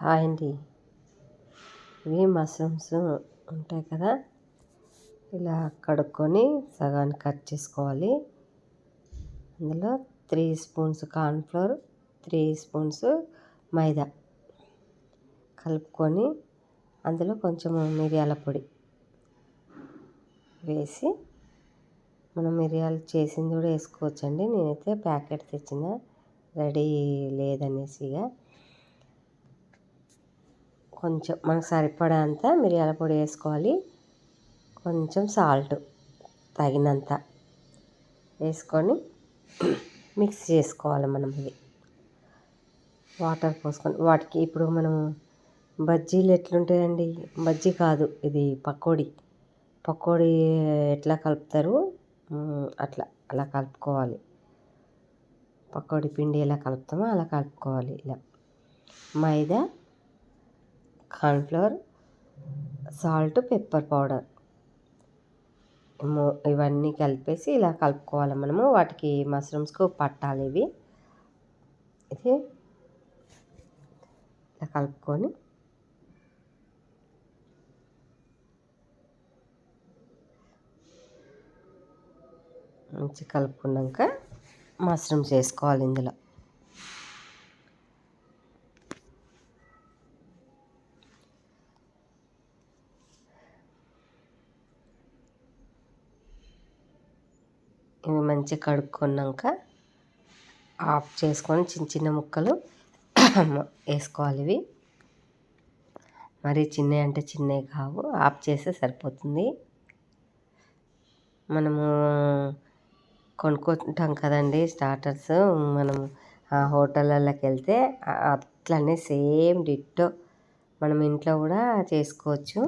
Hi అండి. ఇవి mushrooms ఉంటాయి కదా, ఇలా కడుక్కొని సగానికి కట్ చేసుకోవాలి. అందులో 3 స్పూన్స్ కార్న్ఫ్లోర్, 3 స్పూన్స్ మైదా కలుపుకొని అందులో కొంచెం మిరియాల పొడి వేసి, మనం మిరియాలు చేసింది కూడా వేసుకోవచ్చండి. నేనైతే ప్యాకెట్ తెచ్చిన, రెడీ లేదనేసి కొంచెం మనకు సరిపడంత మిరియాల పొడి వేసుకోవాలి. కొంచెం సాల్ట్ తగినంత వేసుకొని మిక్స్ చేసుకోవాలి. మనం ఇది వాటర్ పోసుకొని వాటికి ఇప్పుడు మనం బజ్జీలు ఎట్లుంటాయండి, బజ్జీ కాదు ఇది పకోడీ ఎట్లా కలుపుతారు అలా కలుపుకోవాలి. పకోడీ పిండి ఎలా కలుపుతామో అలా కలుపుకోవాలి. ఇలా మైదా, కార్న్ఫ్లోర్, సాల్ట్, పెప్పర్ పౌడర్ ఇవన్నీ కలిపేసి ఇలా కలుపుకోవాలి. మనము వాటికి మష్రూమ్స్కు పట్టాలి. ఇది ఇలా కలుపుకొని మంచి కలుపుకున్నాక మష్రూమ్స్ వేసుకోవాలి. ఇందులో ఇవి మంచిగా కడుక్కున్నాక ఆఫ్ చేసుకొని చిన్న చిన్న ముక్కలు వేసుకోవాలి. ఇవి మరీ చిన్నవి అంటే చిన్నవి కావు, ఆఫ్ చేస్తే సరిపోతుంది. మనము కొనుక్కుంటాం కదండి స్టార్టర్స్, మనం ఆ హోటళ్ళకి వెళ్తే అట్లనే సేమ్ డిట్టో మనం ఇంట్లో కూడా చేసుకోవచ్చు.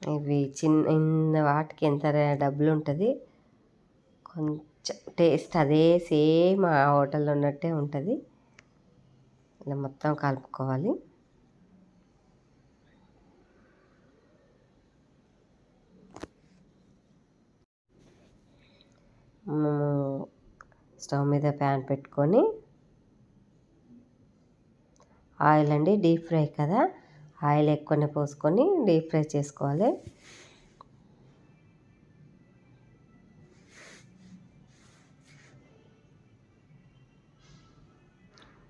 ఇవి చిన్న వాటికి ఎంత డబ్బులు ఉంటుంది, కొంచెం టేస్ట్ అదే సేమ్ ఆ హోటల్లో ఉన్నట్టే ఉంటుంది. ఇలా మొత్తం కలుపుకోవాలి. స్టవ్ మీద ప్యాన్ పెట్టుకొని ఆయిల్ అండి, డీప్ ఫ్రై కదా, ఆయిల్ ఎక్కువనే పోసుకొని డీప్ ఫ్రై చేసుకోవాలి.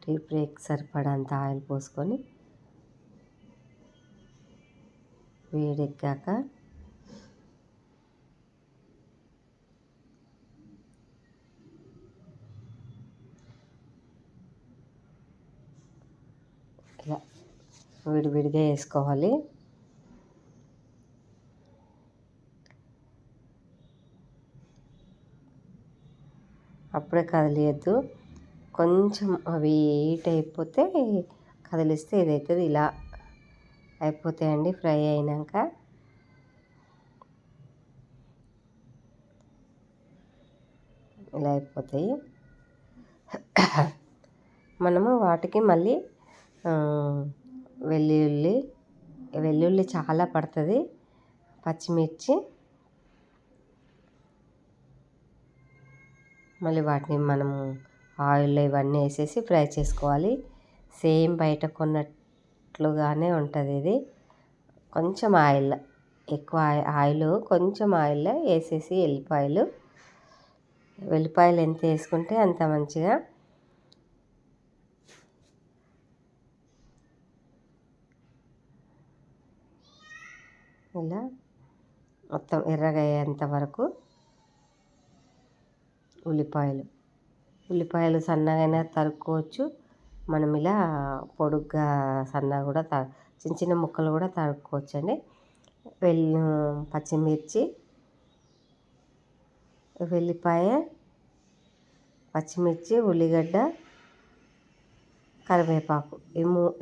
డీప్ ఫ్రైకి సరిపడంత ఆయిల్ పోసుకొని వేడెక్కాక ఇలా విడివిడిగా వేసుకోవాలి. అప్పుడే కదిలియద్దు, కొంచెం అవి హీట్ అయిపోతే కదిలిస్తే ఏదవుతుంది, ఇలా అయిపోతాయండి ఫ్రై అయినాక. ఇలా అయిపోతాయి. మనము వాటికి మళ్ళీ వెల్లుల్లి చాలా పడుతుంది, పచ్చిమిర్చి, మళ్ళీ వాటిని మనము ఆయిల్లో ఇవన్నీ వేసేసి ఫ్రై చేసుకోవాలి. సేమ్ బయట కొన్నట్లుగానే ఉంటుంది. ఇది కొంచెం ఆయిల్, ఎక్కువ ఆయిల్ కొంచెం ఆయిల్లో వేసేసి వెల్లిపాయలు ఎంత వేసుకుంటే అంత మంచిగా. ఇలా మొత్తం ఎర్రగా అయ్యేంత వరకు ఉల్లిపాయలు సన్నగా తరుక్కోవచ్చు. మనం ఇలా పొడుగ్గా సన్నగా కూడా చిన్న చిన్న ముక్కలు కూడా తరుక్కోవచ్చు అండి. పచ్చిమిర్చి, వెల్లిపాయ, పచ్చిమిర్చి, ఉల్లిగడ్డ, కరివేపాకు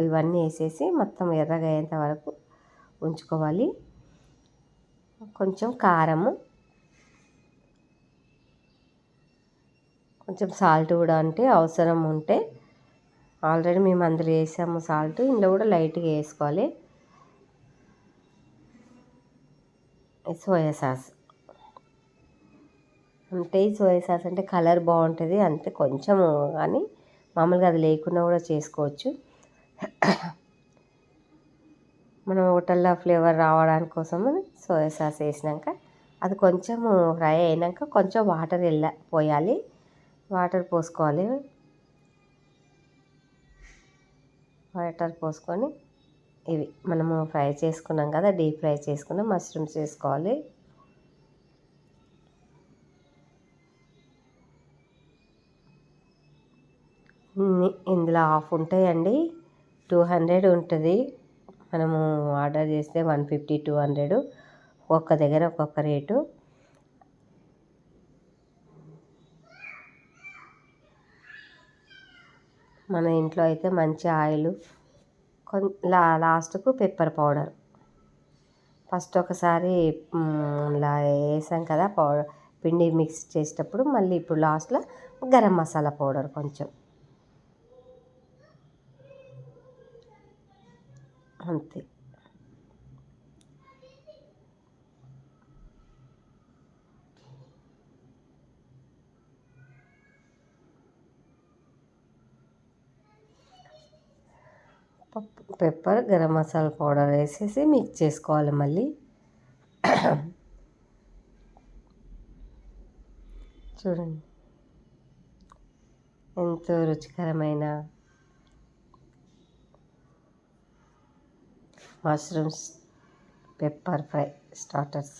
ఇవన్నీ వేసేసి మొత్తం ఎర్రగా అయ్యేంత వరకు ఉంచుకోవాలి. కొంచెం కారము, కొంచెం సాల్ట్ కూడా, అంటే అవసరం ఉంటే, ఆల్రెడీ మేము అందులో వేసాము సాల్ట్, ఇందులో కూడా లైట్గా వేసుకోవాలి. సోయా సాస్ అంటే, సోయా సాస్ అంటే కలర్ బాగుంటుంది అంతే, కొంచెము, కానీ మామూలుగా అది లేకుండా కూడా చేసుకోవచ్చు. మనం హోటల్లో ఫ్లేవర్ రావడానికి కోసం సోయా సాస్ వేసినాక అది కొంచెం ఫ్రై అయినాక కొంచెం వాటర్ పోయాలి, వాటర్ పోసుకోవాలి. వాటర్ పోసుకొని ఇవి మనము ఫ్రై చేసుకున్నాం కదా, డీప్ ఫ్రై చేసుకున్న మష్రూమ్స్ వేసుకోవాలి. ఇందులో హాఫ్ ఉంటాయండి, 200 ఉంటుంది. మనము ఆర్డర్ చేస్తే 150, 200 ఒక్కొక్క దగ్గర ఒక్కొక్క రేటు. మన ఇంట్లో అయితే మంచి ఆయిల్, లాస్ట్కు పెప్పర్ పౌడర్. ఫస్ట్ ఒకసారి ఇలా వేసాం కదా పిండి మిక్స్ చేసేటప్పుడు, మళ్ళీ ఇప్పుడు లాస్ట్లో గరం మసాలా పౌడర్ కొంచెం, అంతే. పెప్పర్, గరం మసాలా పౌడర్ వేసేసి మిక్స్ చేసుకోవాలి. మళ్ళీ చూడండి ఎంతో రుచికరమైన మష్రూమ్స్ పెప్పర్ ఫ్రై స్టార్టర్స్.